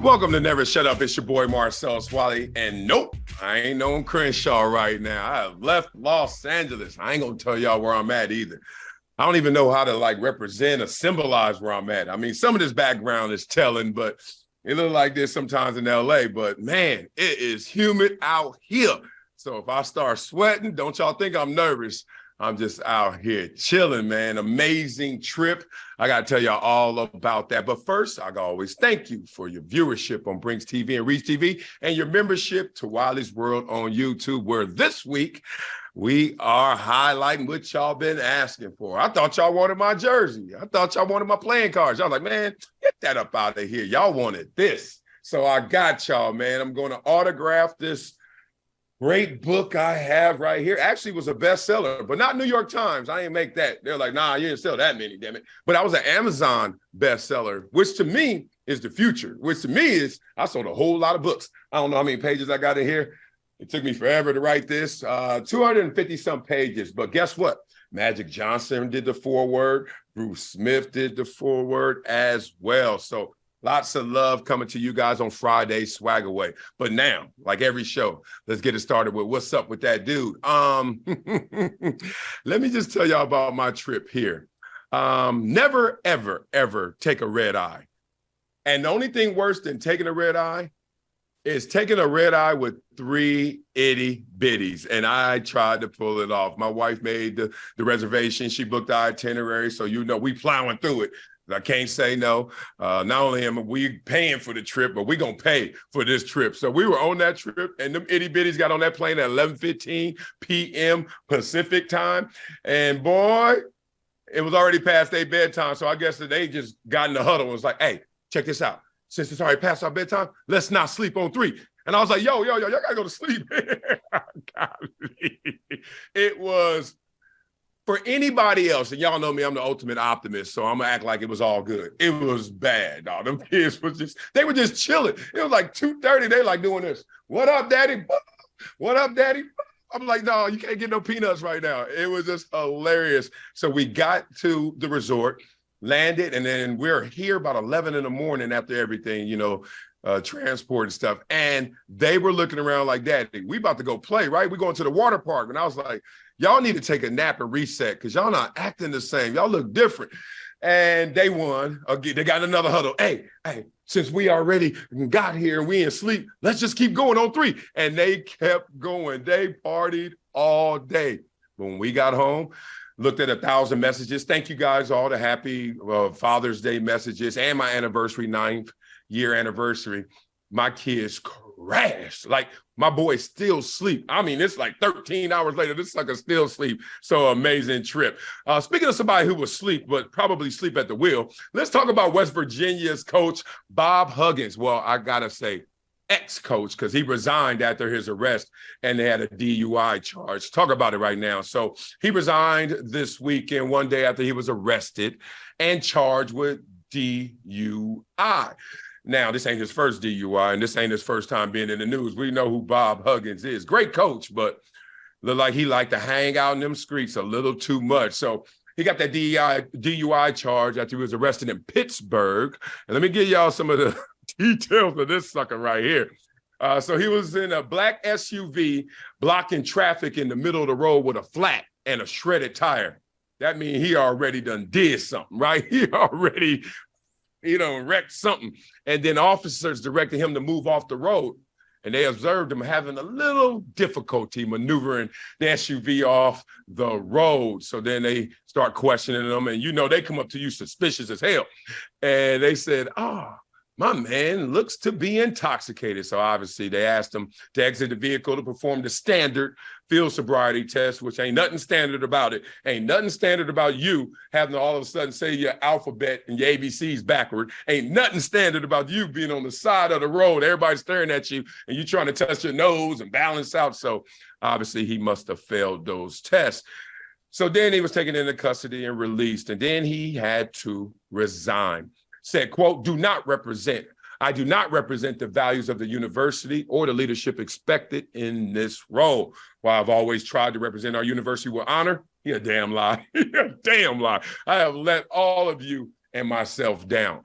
Welcome to Never Shut Up. It's your boy Marcellus, Wiley, and nope, I ain't no Crenshaw right now. I have left Los Angeles. I ain't gonna tell y'all where I'm at either. I don't even know how to represent or symbolize where I'm at. I mean, some of this background is telling, but it looks like this sometimes in LA. But man, it is humid out here. So if I start sweating, don't y'all think I'm nervous. I'm just out here chilling, man. Amazing trip. I got to tell y'all all about that. But first, I always thank you for your viewership on Brinks TV and Reach TV and your membership to Wiley's World on YouTube, where this week we are highlighting what y'all been asking for. I thought y'all wanted my jersey. I thought y'all wanted my playing cards. Y'all like, man, get that up out of here. Y'all wanted this. So I got y'all, man. I'm going to autograph this great book I have right here. Actually was a bestseller, but not New York Times. I didn't make that. They're like, nah, you didn't sell that many, damn it. But I was an Amazon bestseller, which to me is the future, which to me is I sold a whole lot of books. I don't know how many pages I got in here. It took me forever to write this, 250 some pages. But guess what? Magic Johnson did the foreword. Bruce Smith did the foreword as well. So lots of love coming to you guys on Friday, Swag Away. But now, like every show, let's get it started with what's up with that dude. Let me just tell y'all about my trip here. Never, ever, ever take a red eye. And the only thing worse than taking a red eye is taking a red eye with 3 itty bitties. And I tried to pull it off. My wife made the reservation. She booked the itinerary. So, you know, we plowing through it. I can't say no. Not only am we paying for the trip, but we're going to pay for this trip. So we were on that trip, and them itty bitties got on that plane at 11:15 p.m. Pacific time. And boy, it was already past their bedtime. So I guess that they just got in the huddle and was like, hey, check this out. Since it's already past our bedtime, let's not sleep on 3. And I was like, yo, y'all got to go to sleep. It was, for anybody else, and y'all know me, I'm the ultimate optimist, so I'm going to act like it was all good. It was bad, dog. Them kids they were just chilling. It was like 2:30. They like doing this. What up, daddy? What up, daddy? I'm like, no, you can't get no peanuts right now. It was just hilarious. So we got to the resort, landed, and then we're here about 11 in the morning after everything, you know, transport and stuff. And they were looking around like, daddy, we about to go play, right? We're going to the water park. And I was like, y'all need to take a nap and reset because y'all not acting the same. Y'all look different. And they won. Again, they got another huddle. Hey, since we already got here and we in sleep, let's just keep going on 3. And they kept going. They partied all day. When we got home, looked at 1,000 messages. Thank you guys all, the happy Father's Day messages and my anniversary, 9th year anniversary. My kids crashed. Like, my boy still sleep. I mean, it's like 13 hours later, this sucker still sleep. So amazing trip. Speaking of somebody who was asleep, but probably sleep at the wheel, let's talk about West Virginia's coach, Bob Huggins. Well, I got to say, ex-coach, because he resigned after his arrest and they had a DUI charge. Talk about it right now. So he resigned this weekend, one day after he was arrested and charged with DUI. Now, this ain't his first DUI, and this ain't his first time being in the news. We know who Bob Huggins is. Great coach, but look like he liked to hang out in them streets a little too much. So he got that DUI charge after he was arrested in Pittsburgh. And let me give y'all some of the details of this sucker right here. So he was in a black SUV blocking traffic in the middle of the road with a flat and a shredded tire. That means he already done did something, right? He already wrecked something. And then officers directed him to move off the road. And they observed him having a little difficulty maneuvering the SUV off the road. So then they start questioning him. And, they come up to you suspicious as hell. And they said, my man looks to be intoxicated. So obviously they asked him to exit the vehicle to perform the standard field sobriety test, which ain't nothing standard about it. Ain't nothing standard about you having to all of a sudden say your alphabet and your ABCs backward. Ain't nothing standard about you being on the side of the road, everybody staring at you, and you trying to touch your nose and balance out. So obviously he must have failed those tests. So then he was taken into custody and released, and then he had to resign. Said, quote, I do not represent the values of the university or the leadership expected in this role. While I've always tried to represent our university with honor, you're a damn lie. You're a damn lie. I have let all of you and myself down.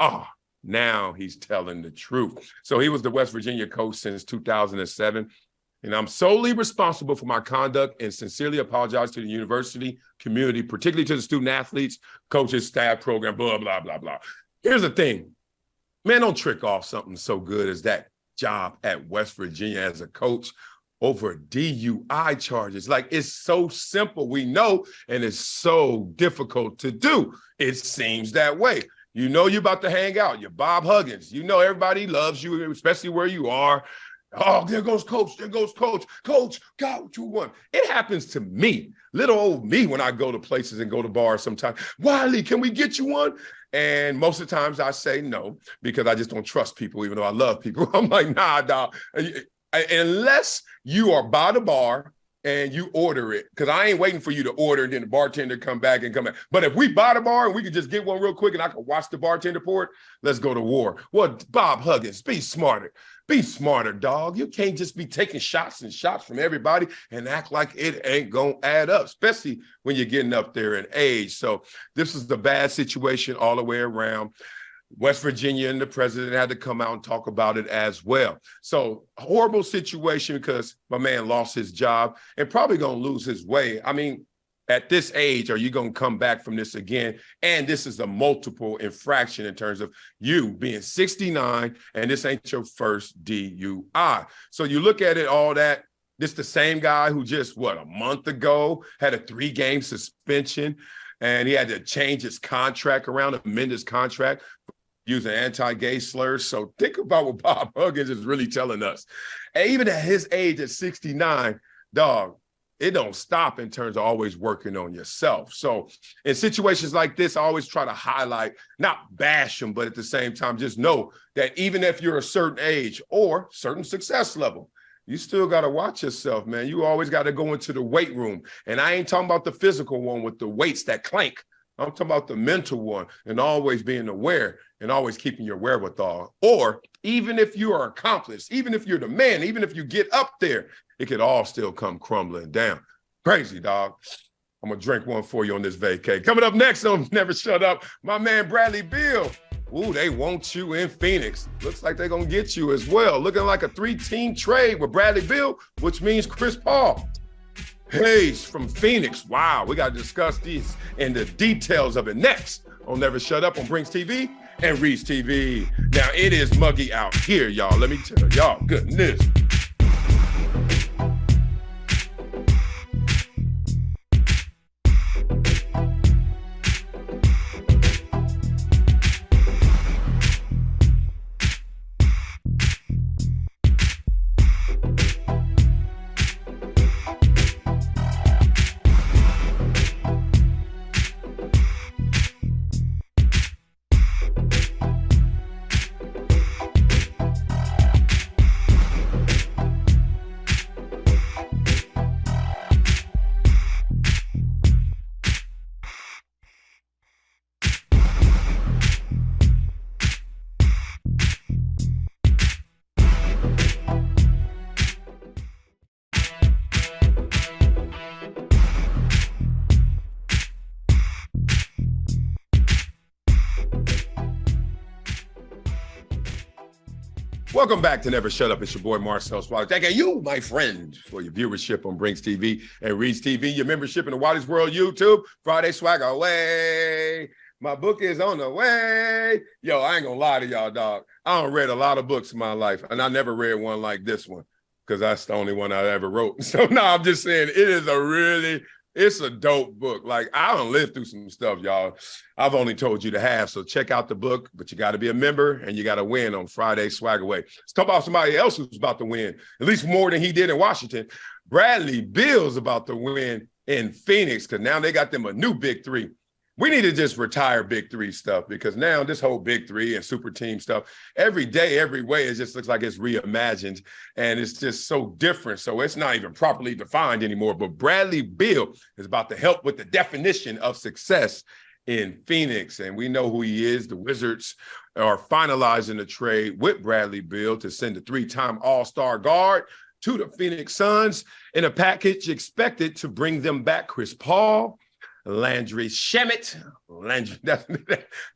Now he's telling the truth. So he was the West Virginia coach since 2007. And I'm solely responsible for my conduct and sincerely apologize to the university community, particularly to the student athletes, coaches, staff, program, blah, blah, blah, blah. Here's the thing. Man, don't trick off something so good as that job at West Virginia as a coach over DUI charges. Like, it's so simple, we know, and it's so difficult to do. It seems that way. You know you're about to hang out. You're Bob Huggins. You know everybody loves you, especially where you are. Oh, there goes coach. There goes coach. Coach, got what you want. It happens to me, little old me, when I go to places and go to bars sometimes. Wiley, can we get you one? And most of the times I say no, because I just don't trust people, even though I love people. I'm like, nah, dog. Unless you are by the bar and you order it, because I ain't waiting for you to order and then the bartender come back. But if we by the bar and we can just get one real quick and I can watch the bartender pour it, let's go to war. Well, Bob Huggins, be smarter. Be smarter, dog. You can't just be taking shots from everybody and act like it ain't gonna add up, especially when you're getting up there in age. So this is the bad situation all the way around. West Virginia and the president had to come out and talk about it as well. So horrible situation because my man lost his job and probably going to lose his way. I mean, at this age, are you going to come back from this again? And this is a multiple infraction in terms of you being 69 and this ain't your first DUI. So you look at it, all that, this the same guy who just, a month ago had a 3-game suspension and he had to change his contract around, amend his contract, using anti-gay slurs. So think about what Bob Huggins is really telling us. And even at his age at 69, dog, it don't stop in terms of always working on yourself. So in situations like this, I always try to highlight, not bash them, but at the same time, just know that even if you're a certain age or certain success level, you still got to watch yourself, man. You always got to go into the weight room. And I ain't talking about the physical one with the weights that clank. I'm talking about the mental one and always being aware and always keeping your wherewithal. Or even if you are accomplished, even if you're the man, even if you get up there, it could all still come crumbling down. Crazy, dog. I'm going to drink one for you on this vacay. Coming up next on Never Shut Up, my man Bradley Beal. Ooh, they want you in Phoenix. Looks like they're going to get you as well. Looking like a 3-team trade with Bradley Beal, which means Chris Paul. Hayes from Phoenix. Wow, we got to discuss these and the details of it next on Never Shut Up on Brinks TV and Reach TV. Now, it is muggy out here, y'all. Let me tell y'all, goodness. Welcome back to Never Shut Up. It's your boy, Marcellus. Thank you, my friend, for your viewership on Brinks TV and Reach TV, your membership in the Wiley's World YouTube, Friday Swag Away. My book is on the way. Yo, I ain't gonna lie to y'all, dog. I done read a lot of books in my life, and I never read one like this one because that's the only one I ever wrote. So, no, I'm just saying it is it's a dope book. Like, I done lived through some stuff, y'all. I've only told you to have, so check out the book, but you got to be a member and you got to win on Friday Swag Away. Let's talk about somebody else who's about to win, at least more than he did in Washington. Bradley Beal's about to win in Phoenix because now they got them a new big three. We need to just retire big three stuff because now this whole big three and super team stuff, every day, every way, it just looks like it's reimagined and it's just so different. So it's not even properly defined anymore. But Bradley Beal is about to help with the definition of success in Phoenix. And we know who he is. The Wizards are finalizing the trade with Bradley Beal to send a 3-time All-Star guard to the Phoenix Suns in a package expected to bring them back Chris Paul, Landry Shamet. Landry,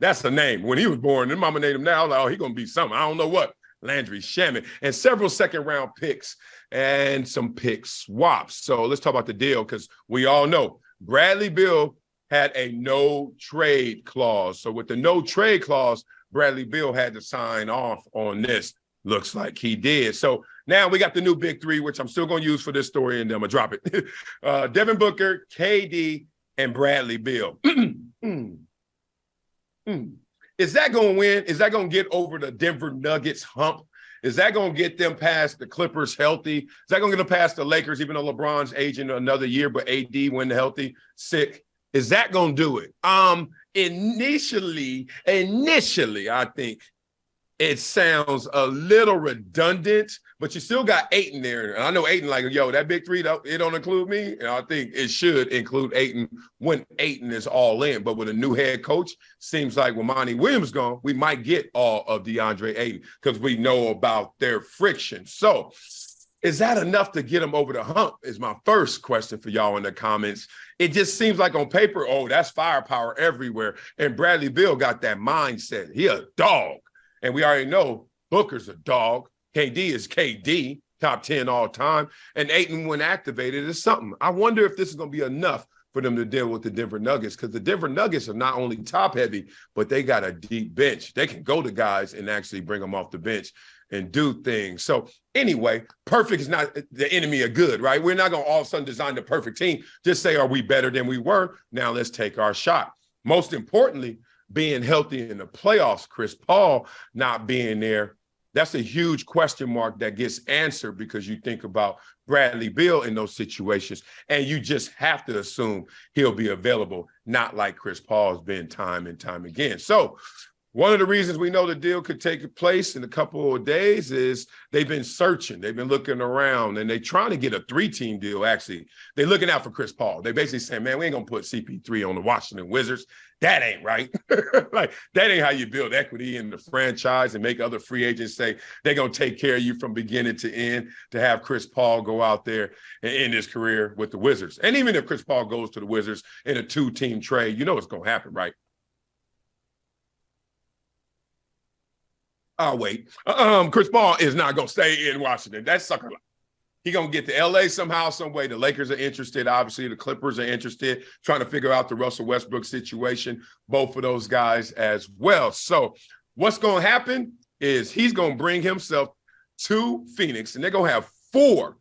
that's a name. When he was born, then mama named him now. I was like, oh, he's going to be something. I don't know what. Landry Shamet. And several second-round picks and some pick swaps. So let's talk about the deal because we all know Bradley Beal had a no-trade clause. So with the no-trade clause, Bradley Beal had to sign off on this. Looks like he did. So now we got the new big three, which I'm still going to use for this story, and then I'm going to drop it. Devin Booker, KD, and Bradley Beal. Is that going to win? Is that going to get over the Denver Nuggets hump? Is that going to get them past the Clippers healthy? Is that going to get them past the Lakers, even though LeBron's aging another year, but AD when healthy, sick? Is that going to do it? Initially, I think it sounds a little redundant, but you still got Ayton there. And I know Ayton like, yo, that big three, it don't include me. And I think it should include Ayton when Ayton is all in. But with a new head coach, seems like when Monty Williams gone, we might get all of DeAndre Ayton because we know about their friction. So is that enough to get them over the hump is my first question for y'all in the comments. It just seems like on paper, oh, that's firepower everywhere. And Bradley Beal got that mindset. He a dog. And we already know Booker's a dog. KD is KD, top 10 all time. And Ayton, when activated, is something. I wonder if this is going to be enough for them to deal with the Denver Nuggets because the Denver Nuggets are not only top heavy, but they got a deep bench. They can go to guys and actually bring them off the bench and do things. So anyway, perfect is not the enemy of good, right? We're not going to all of a sudden design the perfect team. Just say, are we better than we were? Now let's take our shot. Most importantly, being healthy in the playoffs, Chris Paul not being there, that's a huge question mark that gets answered because you think about Bradley Beal in those situations, and you just have to assume he'll be available, not like Chris Paul has been time and time again. So one of the reasons we know the deal could take place in a couple of days is they've been searching. They've been looking around, and they're trying to get a three-team deal, actually. They're looking out for Chris Paul. They basically saying, man, we ain't going to put CP3 on the Washington Wizards. That ain't right. Like, that ain't how you build equity in the franchise and make other free agents say they're going to take care of you from beginning to end to have Chris Paul go out there and end his career with the Wizards. And even if Chris Paul goes to the Wizards in a two-team trade, you know what's going to happen, right? I'll wait. Chris Paul is not going to stay in Washington. That's sucker. He's going to get to L.A. somehow, some way. The Lakers are interested. Obviously, the Clippers are interested, trying to figure out the Russell Westbrook situation, both of those guys as well. So what's going to happen is he's going to bring himself to Phoenix, and they're going to have four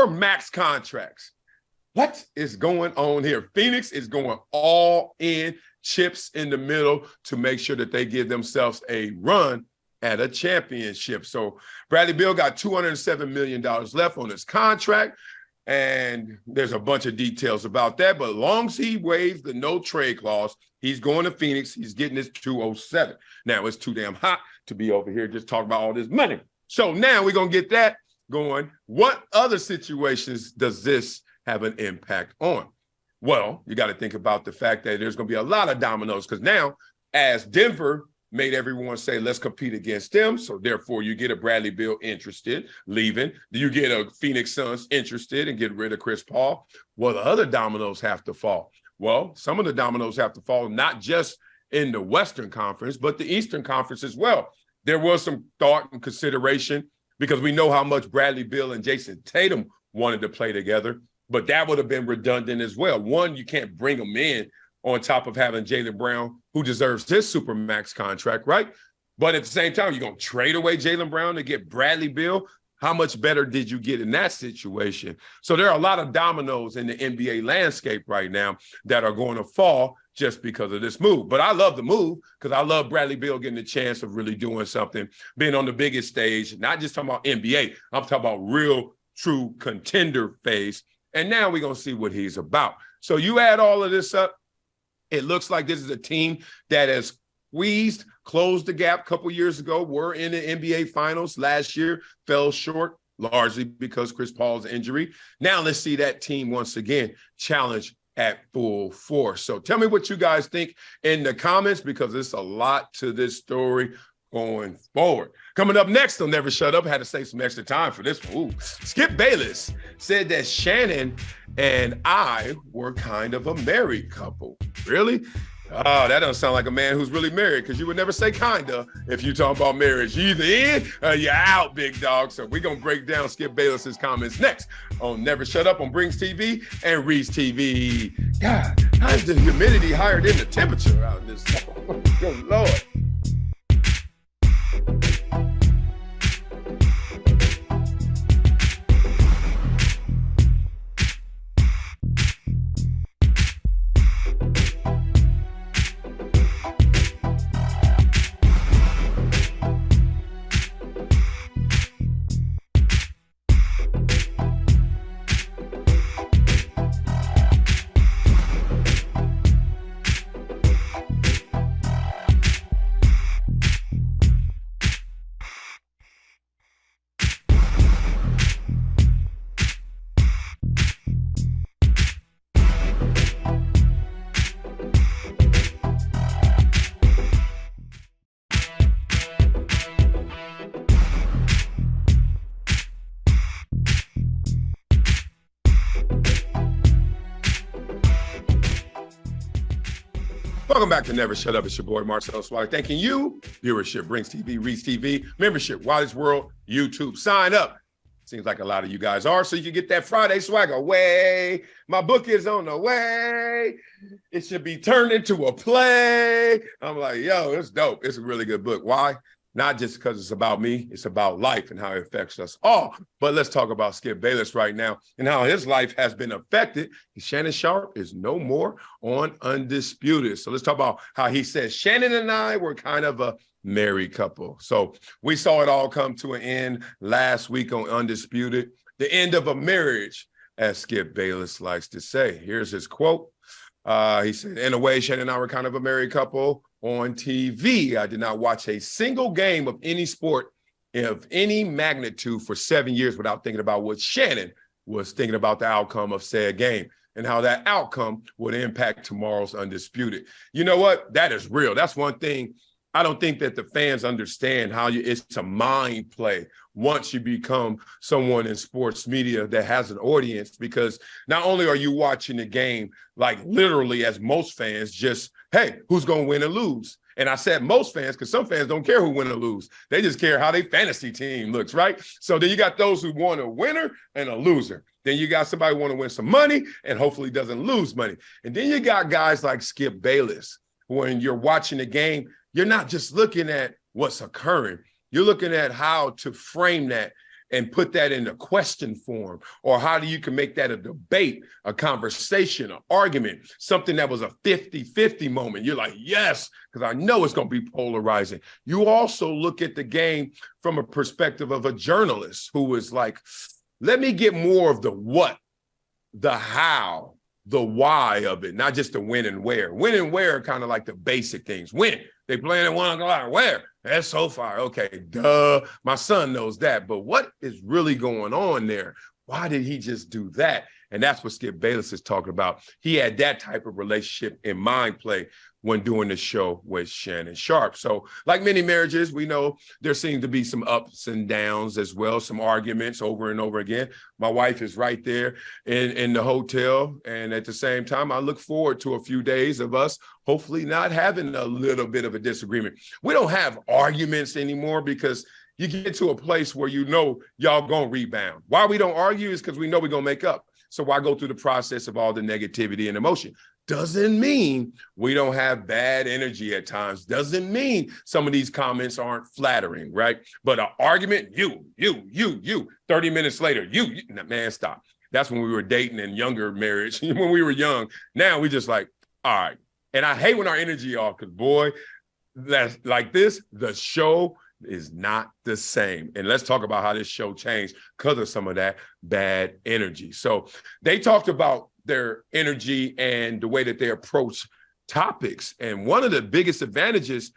max contracts. What is going on here? Phoenix is going all in, chips in the middle to make sure that they give themselves a run at a championship. So Bradley Beal got $207 million left on his contract, and there's a bunch of details about that. But as long as he waives the no trade clause, he's going to Phoenix. He's getting his 207. Now, it's too damn hot to be over here just talking about all this money. So now we're going to get that going. What other situations does this have an impact on? Well, you got to think about the fact that there's going to be a lot of dominoes because now, as Denver made everyone say, let's compete against them, so therefore you get a Bradley Beal interested, leaving. You get a Phoenix Suns interested and get rid of Chris Paul. Well, the other dominoes have to fall. Well, some of the dominoes have to fall not just in the Western Conference, but the Eastern Conference as well. There was some thought and consideration because we know how much Bradley Beal and Jason Tatum wanted to play together. But that would have been redundant as well. One, you can't bring them in on top of having Jaylen Brown, who deserves his Supermax contract, right? But at the same time, you're going to trade away Jaylen Brown to get Bradley Beal. How much better did you get in that situation? So there are a lot of dominoes in the NBA landscape right now that are going to fall just because of this move. But I love the move because I love Bradley Beal getting the chance of really doing something, being on the biggest stage, not just talking about NBA. I'm talking about real, true contender phase. And now we're going to see what he's about. So you add all of this up, it looks like this is a team that has closed the gap a couple years ago, were in the NBA Finals last year, fell short, largely because Chris Paul's injury. Now let's see that team once again challenge at full force. So tell me what you guys think in the comments because there's a lot to this story going forward. Coming up next on Never Shut Up, I had to save some extra time for this one. Ooh. Skip Bayless said that Shannon and I were kind of a married couple. Really? Oh, that doesn't sound like a man who's really married, because you would never say kinda if you talk about marriage. You either in or you're out, big dog. So we're going to break down Skip Bayless's comments next on Never Shut Up on Brings TV and Reese TV. God, how is the humidity higher than the temperature out in this? Good Lord. Welcome back to Never Shut Up. It's your boy, Marcellus Wiley. Thanking you. Viewership, Brings TV, Reese TV. Membership, Wiley's World, YouTube. Sign up. Seems like a lot of you guys are, so you can get that Friday swag away. My book is on the way. It should be turned into a play. I'm like, yo, it's dope. It's a really good book. Why? Not just because it's about me, it's about life and how it affects us all. But let's talk about Skip Bayless right now and how his life has been affected. Shannon Sharpe is no more on Undisputed. So let's talk about how he says Shannon and I were kind of a married couple. So we saw it all come to an end last week on Undisputed. The end of a marriage, as Skip Bayless likes to say. Here's his quote. He said, in a way, Shannon and I were kind of a married couple on TV. I did not watch a single game of any sport of any magnitude for 7 years without thinking about what Shannon was thinking about the outcome of said game and how that outcome would impact tomorrow's Undisputed. You know what? That is real. That's one thing I don't think that the fans understand, how it's a mind play once you become someone in sports media that has an audience, because not only are you watching the game, like literally as most fans, just, hey, who's going to win or lose? And I said most fans because some fans don't care who win or lose. They just care how their fantasy team looks, right? So then you got those who want a winner and a loser. Then you got somebody who want to win some money and hopefully doesn't lose money. And then you got guys like Skip Bayless. When you're watching the game, you're not just looking at what's occurring. You're looking at how to frame that and put that in a question form, or how do you can make that a debate, a conversation, an argument, something that was a 50-50 moment. You're like, yes, because I know it's going to be polarizing. You also look at the game from a perspective of a journalist who is like, let me get more of the what, the how, the why of it, not just the when and where. When and where are kind of like the basic things. When they playing at 1 o'clock, where? That's so far. Okay, duh. My son knows that. But what is really going on there? Why did he just do that? And that's what Skip Bayless is talking about. He had that type of relationship in mind play when doing the show with Shannon Sharpe. So like many marriages, we know there seem to be some ups and downs as well, some arguments over and over again. My wife is right there in the hotel. And at the same time, I look forward to a few days of us hopefully not having a little bit of a disagreement. We don't have arguments anymore because you get to a place where you know y'all gonna rebound. Why we don't argue is because we know we're gonna make up. So why go through the process of all the negativity and emotion? Doesn't mean we don't have bad energy at times. Doesn't mean some of these comments aren't flattering, right? But an argument, you, 30 minutes later, you, man, stop. That's when we were dating in younger marriage, when we were young. Now we just like, all right. And I hate when our energy off, because boy, that's like this, the show is not the same. And let's talk about how this show changed because of some of that bad energy. So they talked about their energy and the way that they approach topics. And one of the biggest advantages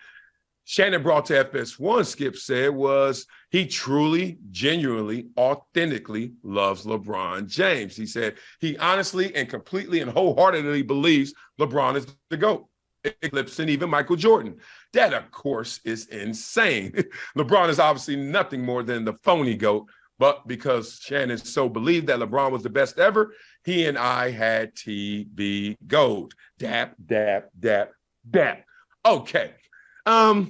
Shannon brought to FS1, Skip said, was he truly, genuinely, authentically loves LeBron James. He said he honestly and completely and wholeheartedly believes LeBron is the GOAT. eclipsing even Michael Jordan. That, of course, is insane. LeBron is obviously nothing more than the phony GOAT, but because Shannon so believed that LeBron was the best ever, he and I had TV gold. Dap, dap, dap, dap. Okay. I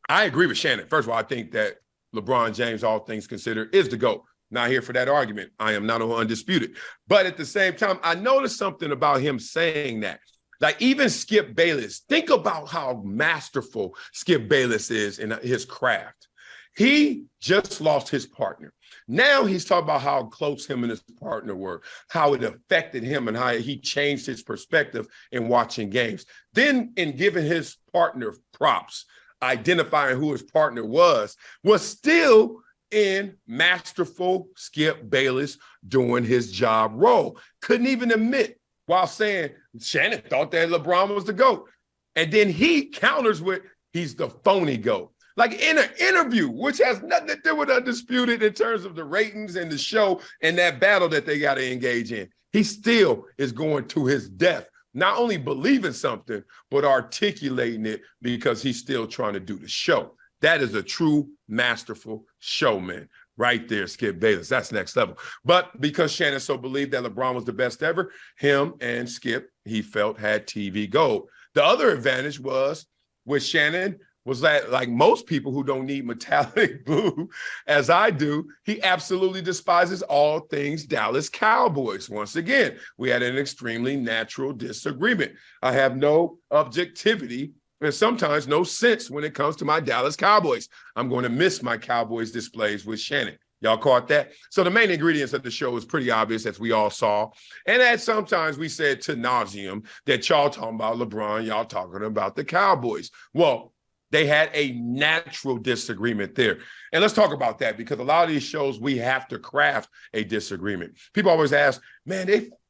agree with Shannon. First of all, I think that LeBron James, all things considered, is the GOAT. Not here for that argument. I am not on Undisputed. But at the same time, I noticed something about him saying that. Like even Skip Bayless, think about how masterful Skip Bayless is in his craft. He just lost his partner. Now he's talking about how close him and his partner were, how it affected him and how he changed his perspective in watching games. Then in giving his partner props, identifying who his partner was still in masterful Skip Bayless doing his job role. Couldn't even admit while saying Shannon thought that LeBron was the GOAT. And then he counters with, he's the phony GOAT. Like in an interview, which has nothing to do with Undisputed in terms of the ratings and the show and that battle that they got to engage in. He still is going to his death, not only believing something, but articulating it because he's still trying to do the show. That is a true masterful showman right there, Skip Bayless. That's next level. But because Shannon so believed that LeBron was the best ever, him and Skip, he felt, had TV gold. The other advantage was with Shannon was that, like most people who don't need metallic blue, as I do, he absolutely despises all things Dallas Cowboys. Once again, we had an extremely natural disagreement. I have no objectivity and sometimes no sense when it comes to my Dallas Cowboys. I'm going to miss my Cowboys displays with Shannon. Y'all caught that? So the main ingredients of the show is pretty obvious, as we all saw. And as sometimes we said to nauseum that y'all talking about LeBron, y'all talking about the Cowboys. Well, they had a natural disagreement there. And let's talk about that, because a lot of these shows, we have to craft a disagreement. People always ask, man,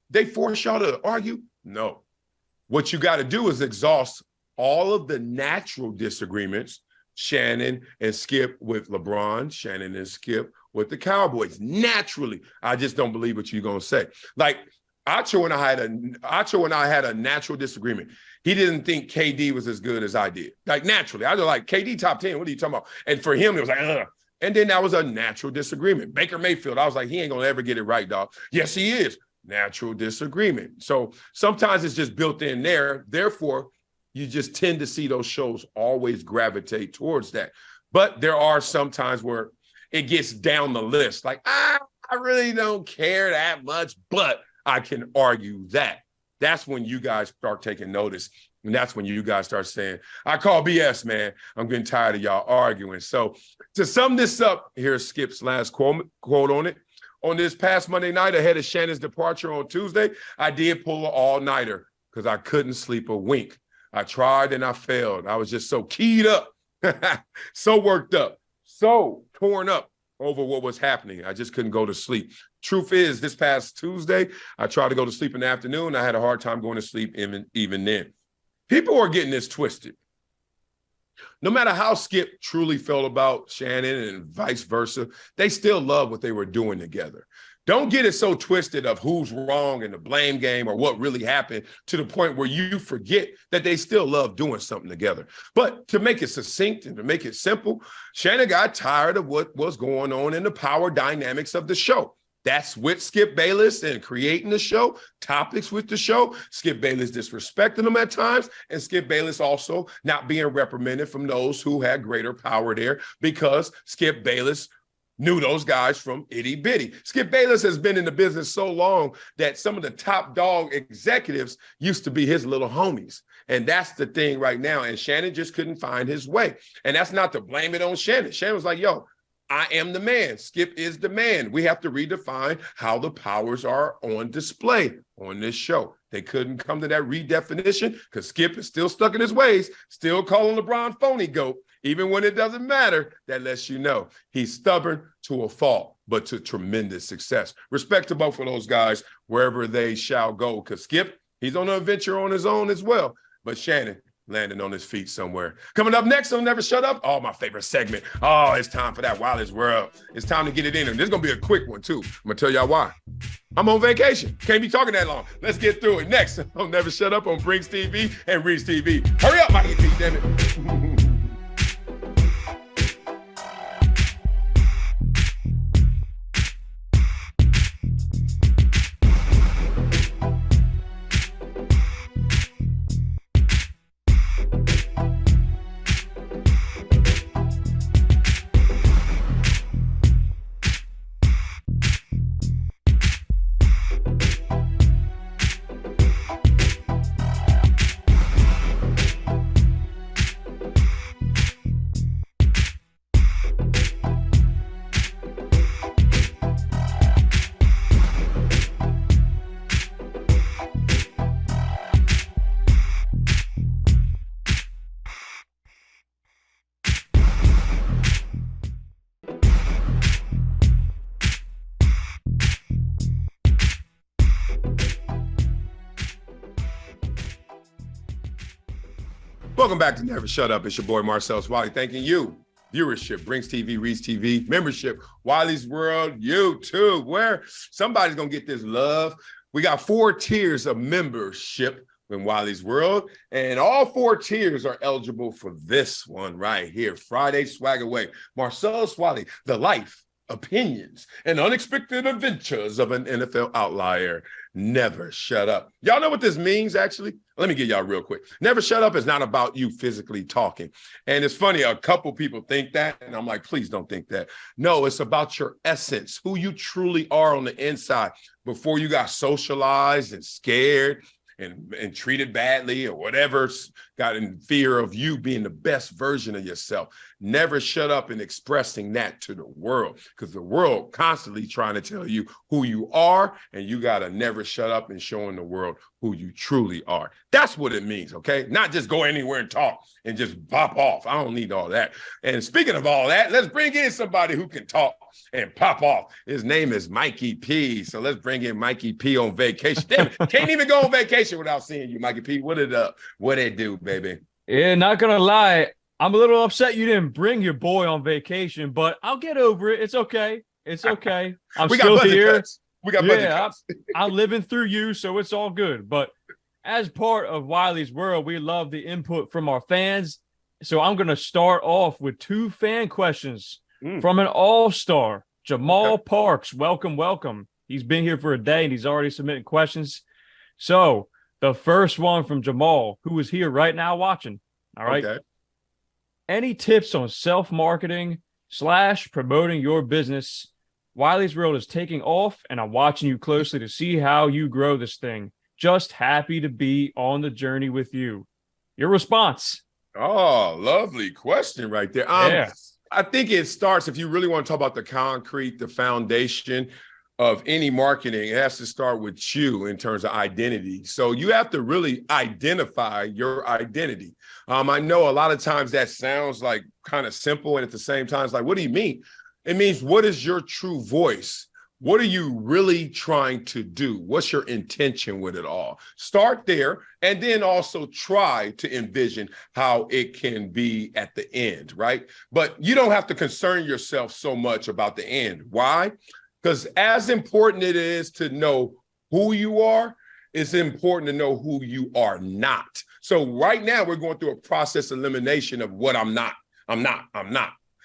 they force y'all to argue? No. What you got to do is exhaust all of the natural disagreements, Shannon and Skip with LeBron, Shannon and Skip with the Cowboys. Naturally, I just don't believe what you're going to say. Like, Acho and I had a natural disagreement. He didn't think KD was as good as I did. Like, naturally. I was like, KD top 10, what are you talking about? And for him, it was like, ugh. And then that was a natural disagreement. Baker Mayfield, I was like, he ain't going to ever get it right, dog. Yes, he is. Natural disagreement. So sometimes it's just built in there. Therefore, you just tend to see those shows always gravitate towards that. But there are some times where it gets down the list. Like, I really don't care that much, but I can argue that. That's when you guys start taking notice. And that's when you guys start saying, I call BS, man. I'm getting tired of y'all arguing. So to sum this up, here's Skip's last quote on it. On this past Monday night, ahead of Shannon's departure on Tuesday, I did pull an all-nighter because I couldn't sleep a wink. I tried and I failed. I was just so keyed up, so worked up, so torn up over what was happening. I just couldn't go to sleep. Truth is, this past Tuesday, I tried to go to sleep in the afternoon. I had a hard time going to sleep even then. People are getting this twisted. No matter how Skip truly felt about Shannon and vice versa, they still love what they were doing together. Don't get it so twisted of who's wrong in the blame game or what really happened to the point where you forget that they still love doing something together. But to make it succinct and to make it simple, Shannon got tired of what was going on in the power dynamics of the show. That's with Skip Bayless and creating the show, topics with the show, Skip Bayless disrespecting them at times, and Skip Bayless also not being reprimanded from those who had greater power there because Skip Bayless knew those guys from itty bitty. Skip Bayless has been in the business so long that some of the top dog executives used to be his little homies. And that's the thing right now. And Shannon just couldn't find his way. And that's not to blame it on Shannon. Shannon was like, yo, I am the man. Skip is the man. We have to redefine how the powers are on display on this show. They couldn't come to that redefinition because Skip is still stuck in his ways, still calling LeBron phony GOAT. Even when it doesn't matter, that lets you know he's stubborn to a fault, but to tremendous success. Respect to both of those guys wherever they shall go, because Skip, he's on an adventure on his own as well. But Shannon, landing on his feet somewhere. Coming up next on Never Shut Up, oh, my favorite segment. Oh, it's time for that Wiley's World. It's time to get it in. And this is going to be a quick one, too. I'm going to tell y'all why. I'm on vacation. Can't be talking that long. Let's get through it. Next on Never Shut Up on Brinks TV and Reach TV. Hurry up, Mikey P, damn it. Welcome back to Never Shut Up. It's your boy, Marcellus Wiley. Thanking you. Viewership, Brinks TV, Reach TV, membership, Wiley's World, YouTube, where somebody's going to get this love. We got 4 tiers of membership in Wiley's World, and all 4 tiers are eligible for this one right here, Friday Swag Away. Marcellus Wiley, the life, opinions, and unexpected adventures of an NFL outlier. Never shut up. Y'all know what this means, actually? Let me get y'all real quick. Never shut up is not about you physically talking. And it's funny, a couple people think that, and I'm like, please don't think that. No, it's about your essence, who you truly are on the inside before you got socialized and scared and treated badly or whatever, got in fear of you being the best version of yourself. Never shut up in expressing that to the world, because the world constantly trying to tell you who you are, and you got to never shut up in showing the world who you truly are. That's what it means, okay? Not just go anywhere and talk and just pop off. I don't need all that. And speaking of all that, let's bring in somebody who can talk and pop off. His name is Mikey P. So let's bring in Mikey P on vacation. Damn it, can't even go on vacation without seeing you, Mikey P. What it do, baby? Yeah, not gonna lie, I'm a little upset you didn't bring your boy on vacation, but I'll get over it. It's okay. It's okay. I'm still here. Cuts. We got budget cuts. I'm living through you, so it's all good. But as part of Wiley's World, we love the input from our fans. So I'm going to start off with 2 fan questions from an all-star, Jamal Parks. Welcome, welcome. He's been here for a day, and he's already submitting questions. So the first one from Jamal, who is here right now watching. All right. Okay. Any tips on self-marketing / promoting your business? Wiley's World is taking off, and I'm watching you closely to see how you grow this thing. Just happy to be on the journey with you. Your response? Oh, lovely question right there. Yeah. I think it starts, if you really want to talk about the concrete, the foundation of any marketing, it has to start with you in terms of identity. So you have to really identify your identity. I know a lot of times that sounds like kind of simple, and at the same time, it's like, what do you mean? It means, what is your true voice? What are you really trying to do? What's your intention with it all? Start there, and then also try to envision how it can be at the end, right? But you don't have to concern yourself so much about the end. Why? Because as important it is to know who you are, it's important to know who you are not. So right now, we're going through a process elimination of what I'm not.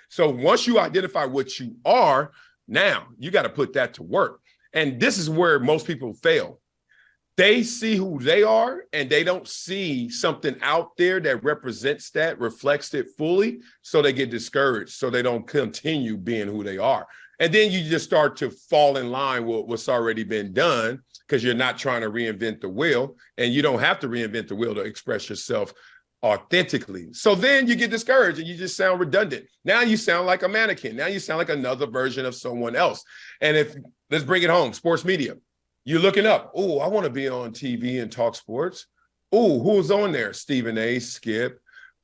So once you identify what you are, now you got to put that to work. And this is where most people fail. They see who they are, and they don't see something out there that represents that, reflects it fully. So they get discouraged. So they don't continue being who they are. And then you just start to fall in line with what's already been done, because you're not trying to reinvent the wheel, and you don't have to reinvent the wheel to express yourself authentically. So then you get discouraged and you just sound redundant. Now you sound like a mannequin. Now you sound like another version of someone else. And let's bring it home, sports media. You're looking up, oh, I want to be on TV and talk sports. Oh, who's on there? Stephen A, Skip,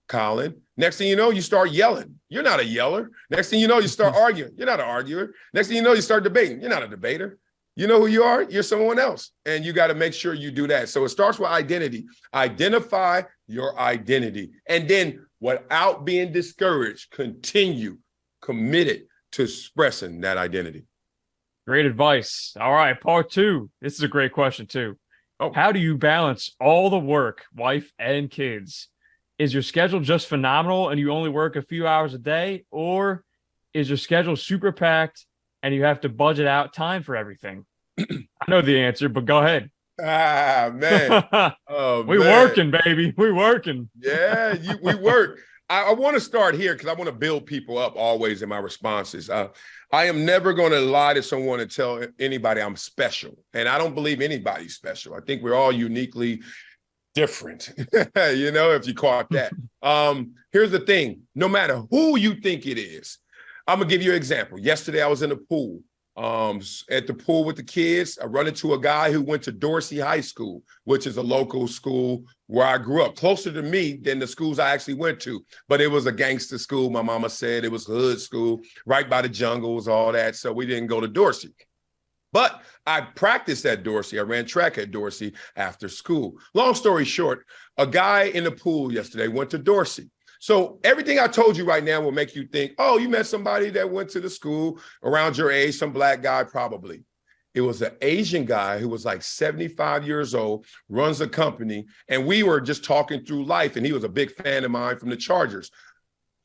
Colin. Next thing you know, you start yelling. You're not a yeller. Next thing you know, you start arguing. You're not an arguer. Next thing you know, you start debating. You're not a debater. You know who you are? You're someone else. And you got to make sure you do that. So it starts with identity. Identify your identity. And then without being discouraged, continue committed to expressing that identity. Great advice. All right, part 2. This is a great question too. Oh. How do you balance all the work, wife, and kids? Is your schedule just phenomenal and you only work a few hours a day? Or is your schedule super packed and you have to budget out time for everything? I know the answer, but go ahead. Ah, man. Oh, we working, baby. We working. Yeah, we work. I want to start here because I want to build people up always in my responses. I am never going to lie to someone and tell anybody I'm special. And I don't believe anybody's special. I think we're all uniquely different, if you caught that. Here's the thing. No matter who you think it is, I'm going to give you an example. Yesterday, I was in the pool. At the pool with the kids, I run into a guy who went to Dorsey High School, which is a local school where I grew up, closer to me than the schools I actually went to. But it was a gangster school. My mama said it was hood school, right by the jungles, all that. So we didn't go to Dorsey. But I practiced at Dorsey. I ran track at Dorsey after school. Long story short, a guy in the pool yesterday went to Dorsey. So everything I told you right now will make you think, oh, you met somebody that went to the school around your age, some black guy, probably. It was an Asian guy who was like 75 years old, runs a company, and we were just talking through life, and he was a big fan of mine from the Chargers.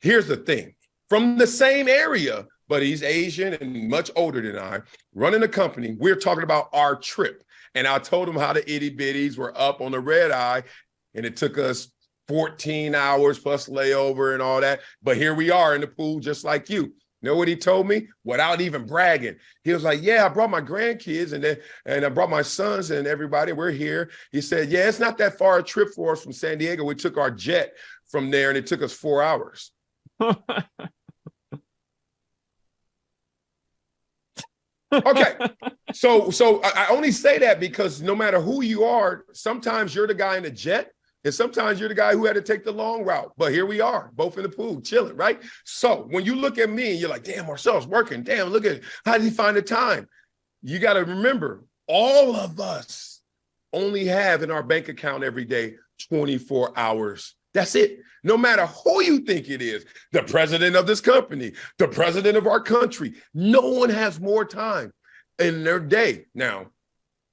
Here's the thing. From the same area, but he's Asian and much older than I, running a company, we're talking about our trip. And I told him how the itty bitties were up on the red eye, and it took us 14 hours plus layover and all that. But here we are in the pool just like you. You know what he told me? Without even bragging. He was like, yeah, I brought my grandkids and I brought my sons and everybody. We're here. He said, yeah, it's not that far a trip for us from San Diego. We took our jet from there and it took us 4 hours. Okay. So I only say that because no matter who you are, sometimes you're the guy in the jet. And sometimes you're the guy who had to take the long route. But here we are, both in the pool, chilling, right? So when you look at me and you're like, damn, Marcellus working. Damn, look at it. How did he find the time? You got to remember, all of us only have in our bank account every day 24 hours. That's it. No matter who you think it is, the president of this company, the president of our country, no one has more time in their day. Now,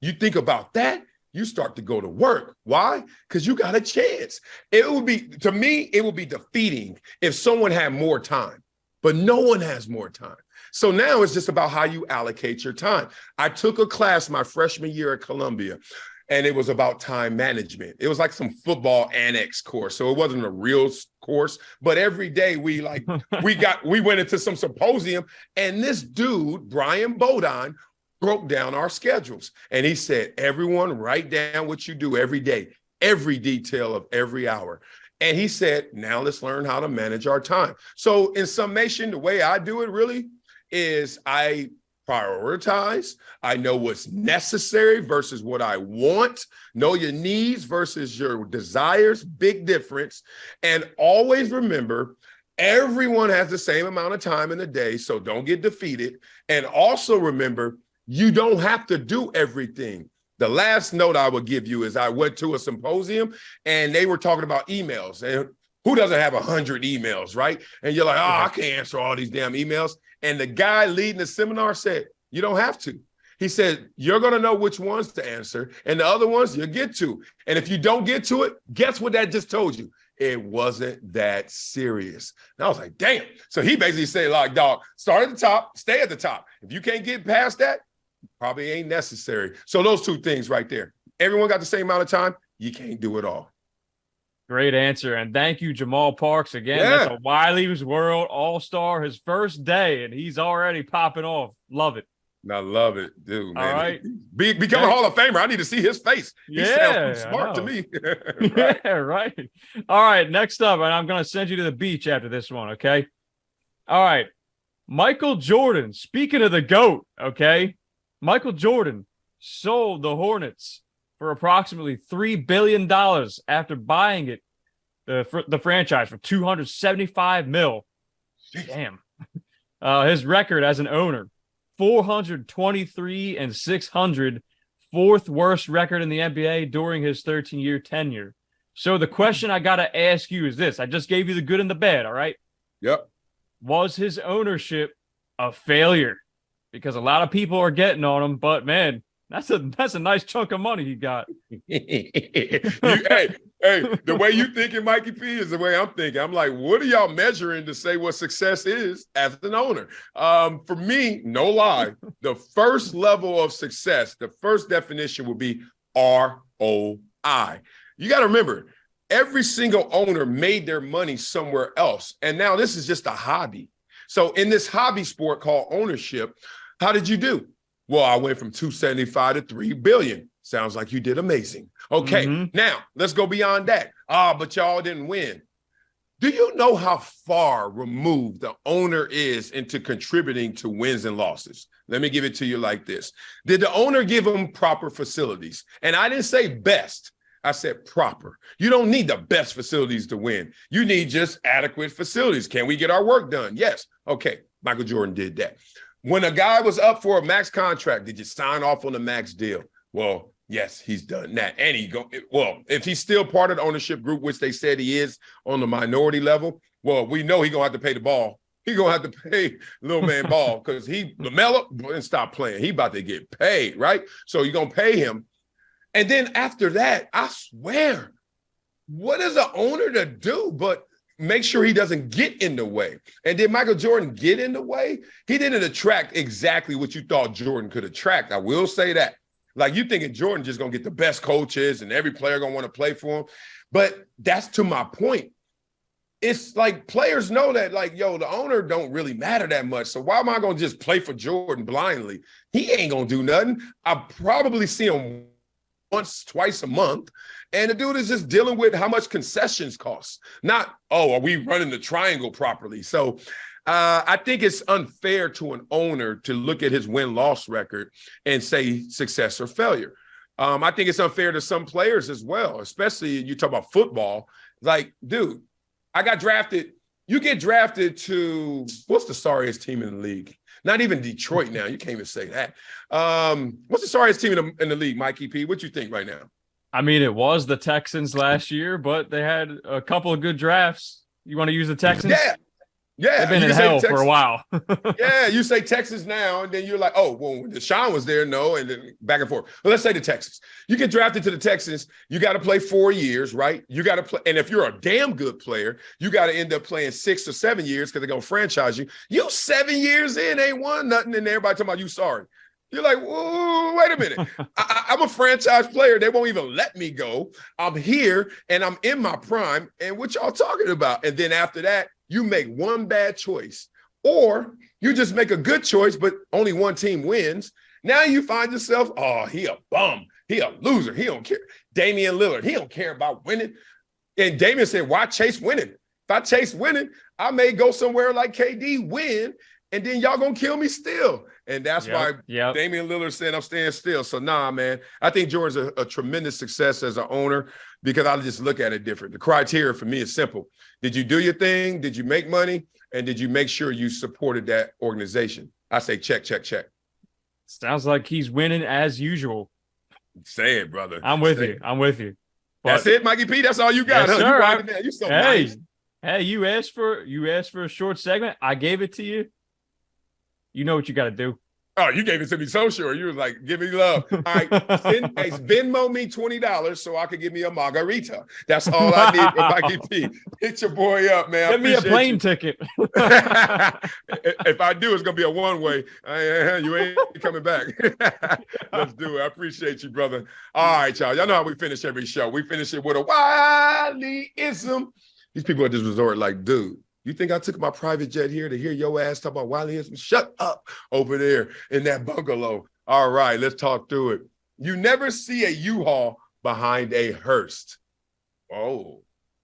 you think about that, you start to go to work. Why? Because you got a chance. It would be defeating if someone had more time, but no one has more time. So now it's just about how you allocate your time. I took a class my freshman year at Columbia, and it was about time management. It was like some football annex course. So it wasn't a real course, but every day we went into some symposium, and this dude, Brian Bodine, broke down our schedules. And he said, everyone write down what you do every day, every detail of every hour. And he said, now let's learn how to manage our time. So in summation, the way I do it really is I prioritize. I know what's necessary versus what I want. Know your needs versus your desires. Big difference. And always remember, everyone has the same amount of time in the day, so don't get defeated. And also remember, you don't have to do everything. The last note I would give you is I went to a symposium and they were talking about emails. And who doesn't have 100 emails, right? And you're like, oh, I can't answer all these damn emails. And the guy leading the seminar said, you don't have to. He said, you're going to know which ones to answer. And the other ones you'll get to. And if you don't get to it, guess what that just told you? It wasn't that serious. And I was like, damn. So he basically said, like, dog, start at the top, stay at the top. If you can't get past that, probably ain't necessary. So those two things right there. Everyone got the same amount of time. You can't do it all. Great answer. And thank you, Jamal Parks. Again, That's a Wiley's World All-Star, his first day, and he's already popping off. Love it. I love it, dude, man. All right. Become a Hall of Famer. I need to see his face. He sounds smart to me. Right. Yeah, right. All right, next up, and I'm going to send you to the beach after this one, okay? All right. Michael Jordan, speaking of the GOAT, okay? Michael Jordan sold the Hornets for approximately $3 billion after buying it, the franchise, for $275 million. Damn. His record as an owner, 423-600, fourth worst record in the NBA during his 13-year tenure. So the question I got to ask you is this. I just gave you the good and the bad, all right? Yep. Was his ownership a failure? Because a lot of people are getting on him, but man, that's a nice chunk of money he got. Hey, the way you thinking, Mikey P, is the way I'm thinking. I'm like, what are y'all measuring to say what success is as an owner? For me, no lie, the first level of success, the first definition would be ROI. You got to remember, every single owner made their money somewhere else. And now this is just a hobby. So in this hobby sport called ownership, how did you do? Well, I went from 275 to 3 billion. Sounds like you did amazing. Okay, Now let's go beyond that. But y'all didn't win. Do you know how far removed the owner is into contributing to wins and losses? Let me give it to you like this. Did the owner give them proper facilities? And I didn't say best. I said proper. You don't need the best facilities to win. You need just adequate facilities. Can we get our work done? Yes. Okay, Michael Jordan did that. When a guy was up for a max contract, did you sign off on the max deal? Well, yes, he's done that. And if he's still part of the ownership group, which they said he is on the minority level, well, we know he's going to have to pay the ball. He's going to have to pay little man ball because LaMelo and stop playing. He about to get paid, right? So you're going to pay him. And then after that, I swear, what is an owner to do but make sure he doesn't get in the way? And did Michael Jordan get in the way? He didn't attract exactly what you thought Jordan could attract. I will say that. Like, you thinking Jordan just going to get the best coaches and every player going to want to play for him. But that's to my point. It's like players know that, like, yo, the owner don't really matter that much. So why am I going to just play for Jordan blindly? He ain't going to do nothing. I probably see him once, twice a month. And the dude is just dealing with how much concessions cost. Not, are we running the triangle properly? So I think it's unfair to an owner to look at his win-loss record and say success or failure. I think it's unfair to some players as well, especially you talk about football. Like, dude, I got drafted. You get drafted to, what's the sorriest team in the league? Not even Detroit now. You can't even say that. What's the sorriest team in the league, Mikey P? What you think right now? I mean, it was the Texans last year, but they had a couple of good drafts. You want to use the Texans? Yeah. They've been in hell for a while. Yeah, you say Texas now, and then you're like, oh, well, when Deshaun was there, no, and then back and forth. Well, let's say the Texans. You get drafted to the Texans, you got to play 4 years, right? You got to play, and if you're a damn good player, you got to end up playing 6 or 7 years because they're going to franchise you. You 7 years in, ain't won nothing, and everybody talking about you sorry. You're like, whoa, wait a minute. I'm a franchise player. They won't even let me go. I'm here, and I'm in my prime, and what y'all talking about? And then after that, you make one bad choice, or you just make a good choice, but only one team wins. Now you find yourself, he a bum. He a loser. He don't care. Damian Lillard, he don't care about winning. And Damian said, why chase winning? If I chase winning, I may go somewhere like KD, win, and then y'all going to kill me still. And that's why Damian Lillard said, I'm staying still. So, nah, man, I think Jordan's a tremendous success as an owner because I just look at it different. The criteria for me is simple. Did you do your thing? Did you make money? And did you make sure you supported that organization? I say check, check, check. Sounds like he's winning as usual. Say it, brother. I'm with you. But that's it, Mikey P. That's all you got, yes, huh? Sir. You so nice. Hey, you asked for a short segment. I gave it to you. You know what you got to do. Oh, you gave it to me so sure. You was like, give me love. All right, Venmo me $20 so I could give me a margarita. That's all I need for Mikey P. Hit your boy up, man. Give me a plane ticket. If I do, it's going to be a one-way. You ain't coming back. Let's do it. I appreciate you, brother. All right, y'all. Y'all know how we finish every show. We finish it with a Wileyism. These people at this resort like, dude, you think I took my private jet here to hear your ass talk about Wileyism? Shut up over there in that bungalow. All right, let's talk through it. You never see a U-Haul behind a hearse. Oh,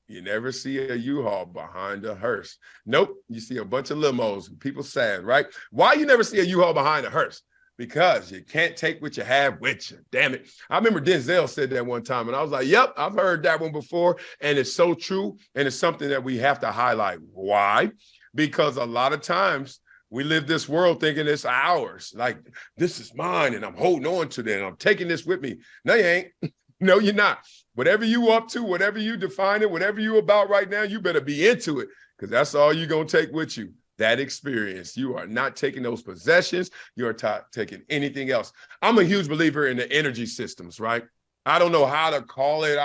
you never see a U-Haul behind a hearse. Nope, you see a bunch of limos. People sad, right? Why you never see a U-Haul behind a hearse? Because you can't take what you have with you. Damn it. I remember Denzel said that one time, and I was like, yep, I've heard that one before, and it's so true, and it's something that we have to highlight. Why? Because a lot of times We live this world thinking it's ours. Like, this is mine, and I'm holding on to that, and I'm taking this with me. No, you ain't. No, you're not. Whatever you up to, whatever you define it, whatever you about right now, you better be into it, because that's all you're going to take with you, that experience. You are not taking those possessions. You are taking anything else. I'm a huge believer in the energy systems, right? I don't know how to call it.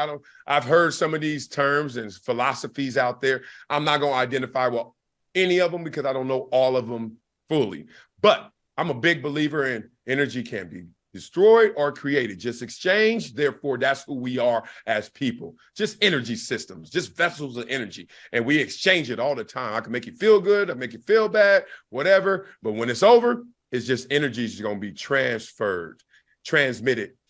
I've heard some of these terms and philosophies out there. I'm not going to identify with any of them because I don't know all of them fully. But I'm a big believer in energy can be destroyed or created, just exchange. Therefore, that's who we are as people. Just energy systems, just vessels of energy. And we exchange it all the time. I can make you feel good, I make you feel bad, whatever. But when it's over, it's just energy is going to be transmitted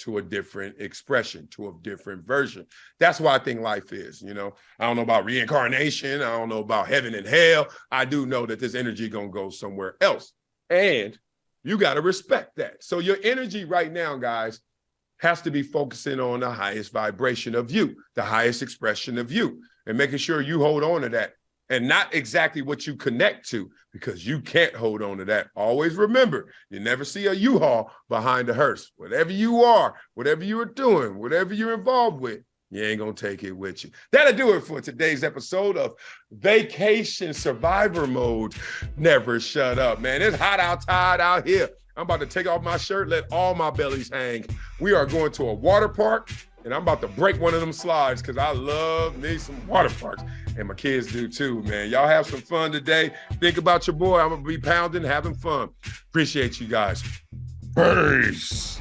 to a different expression, to a different version. That's why I think life is, I don't know about reincarnation. I don't know about heaven and hell. I do know that this energy going to go somewhere else. And you got to respect that. So your energy right now, guys, has to be focusing on the highest vibration of you, the highest expression of you, and making sure you hold on to that and not exactly what you connect to, because you can't hold on to that. Always remember, you never see a U-Haul behind a hearse. Whatever you are, whatever you are doing, whatever you're involved with, you ain't going to take it with you. That'll do it for today's episode of Vacation Survivor Mode. Never shut up, man. It's hot outside out here. I'm about to take off my shirt, let all my bellies hang. We are going to a water park, and I'm about to break one of them slides because I love me some water parks. And my kids do too, man. Y'all have some fun today. Think about your boy. I'm going to be pounding, having fun. Appreciate you guys. Peace.